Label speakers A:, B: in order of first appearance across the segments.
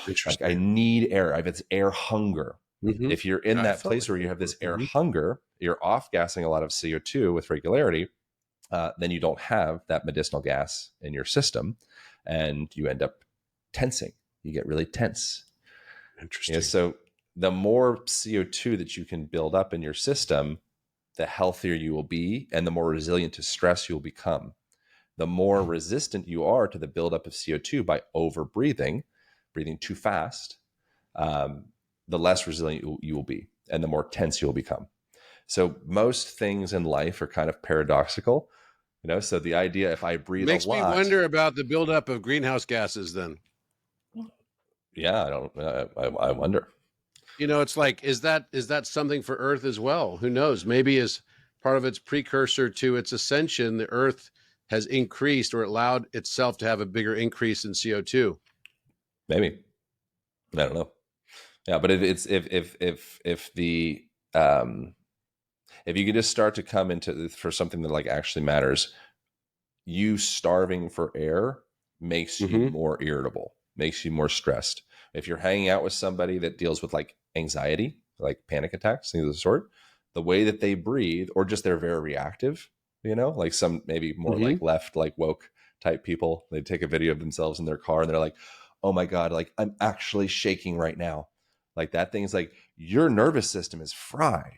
A: like I need air. I have this air hunger.
B: Mm-hmm.
A: If you're in that place where you have this air hunger, you're off gassing a lot of CO2 with regularity, then you don't have that medicinal gas in your system and you end up tensing. You get really tense.
B: Interesting.
A: So the more CO2 that you can build up in your system, the healthier you will be and the more resilient to stress you'll become. The more resistant you are to the buildup of CO2 by over breathing too fast, the less resilient you will be and the more tense you'll become. So most things in life are kind of paradoxical, so the idea, if I breathe a
B: Makes me
A: lot,
B: wonder about the buildup of greenhouse gases then.
A: yeah, I wonder.
B: It's like, is that something for Earth as well? Who knows? Maybe as part of its precursor to its ascension, the Earth has increased or allowed itself to have a bigger increase in CO2.
A: Maybe. I don't know. Yeah, but if you could just start to come into for something that like actually matters, you starving for air makes you more irritable, makes you more stressed. If you're hanging out with somebody that deals with like anxiety, like panic attacks, things of the sort, the way that they breathe, or just they're very reactive, like some maybe more like left, like woke type people, they take a video of themselves in their car and they're like, oh my God, like I'm actually shaking right now. Like that thing's like your nervous system is fried.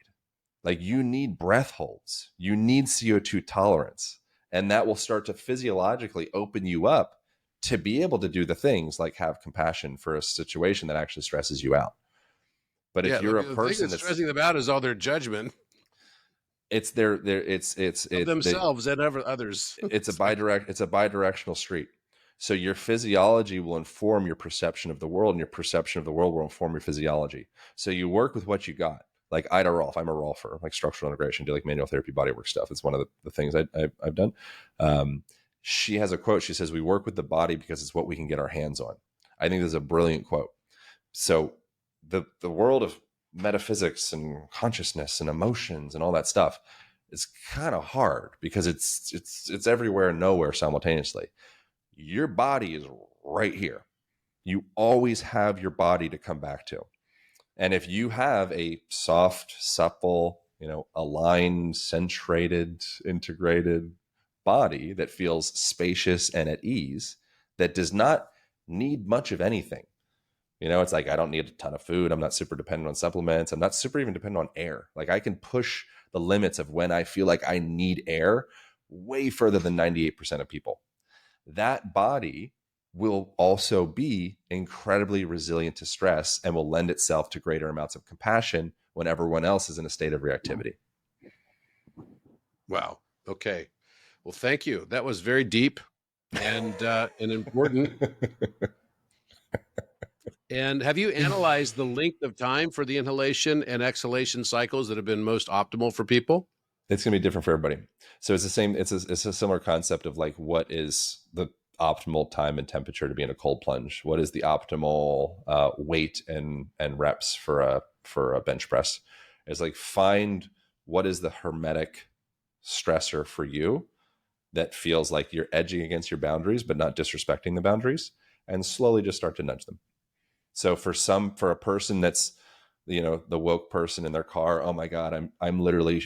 A: Like you need breath holds, you need CO2 tolerance, and that will start to physiologically open you up to be able to do the things like have compassion for a situation that actually stresses you out. But if
B: Yeah,
A: you're a
B: the thing
A: person
B: that's stressing them out is all their judgment
A: it's their
B: of themselves and of others.
A: it's a bidirectional street. So your physiology will inform your perception of the world, and your perception of the world will inform your physiology. So you work with what you got. Like Ida Rolf, I'm a Rolfer, like structural integration, do like manual therapy, bodywork stuff. It's one of the things I've done. She has a quote. She says, "We work with the body because it's what we can get our hands on." I think this is a brilliant quote. So the world of metaphysics and consciousness and emotions and all that stuff is kind of hard because it's everywhere and nowhere simultaneously. Your body is right here. You always have your body to come back to. And if you have a soft, supple, aligned, centrated, integrated body that feels spacious and at ease, that does not need much of anything. It's like I don't need a ton of food. I'm not super dependent on supplements. I'm not super even dependent on air. Like I can push the limits of when I feel like I need air way further than 98% of people. That body will also be incredibly resilient to stress and will lend itself to greater amounts of compassion when everyone else is in a state of reactivity.
B: Wow. Okay. Well, thank you. That was very deep and important. And have you analyzed the length of time for the inhalation and exhalation cycles that have been most optimal for people?
A: It's going to be different for everybody. So it's the same. It's a similar concept of like, what is the optimal time and temperature to be in a cold plunge? What is the optimal weight and reps for a bench press? It's like, find what is the hermetic stressor for you that feels like you're edging against your boundaries, but not disrespecting the boundaries, and slowly just start to nudge them. So for a person that's, the woke person in their car, oh my God, I'm literally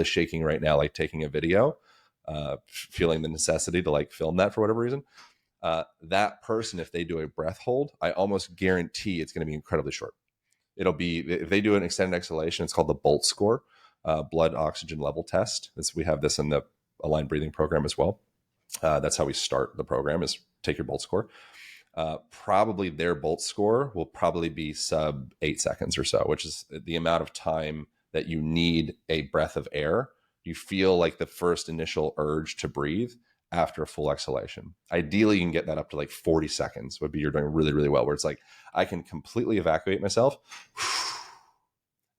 A: shaking right now, like taking a video, feeling the necessity to like film that for whatever reason. That person, if they do a breath hold, I almost guarantee it's going to be incredibly short. It'll be, if they do an extended exhalation, it's called the BOLT score, blood oxygen level test. We have this in the aligned breathing program as well. That's how we start the program, is take your BOLT score. Probably their BOLT score will probably be sub 8 seconds or so, which is the amount of time that you need a breath of air. You feel like the first initial urge to breathe after a full exhalation. Ideally, you can get that up to like 40 seconds would be, you're doing really, really well, where it's like, I can completely evacuate myself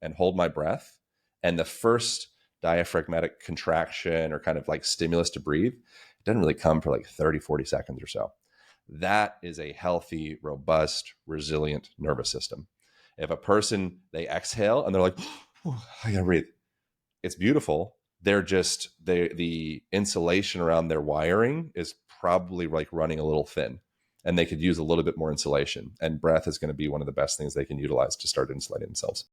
A: and hold my breath. And the first diaphragmatic contraction or kind of like stimulus to breathe, it doesn't really come for like 30, 40 seconds or so. That is a healthy, robust, resilient nervous system. If a person, they exhale and they're like, oh, I gotta breathe, it's beautiful. They're just, the insulation around their wiring is probably like running a little thin. and they could use a little bit more insulation. And breath is going to be one of the best things they can utilize to start insulating themselves.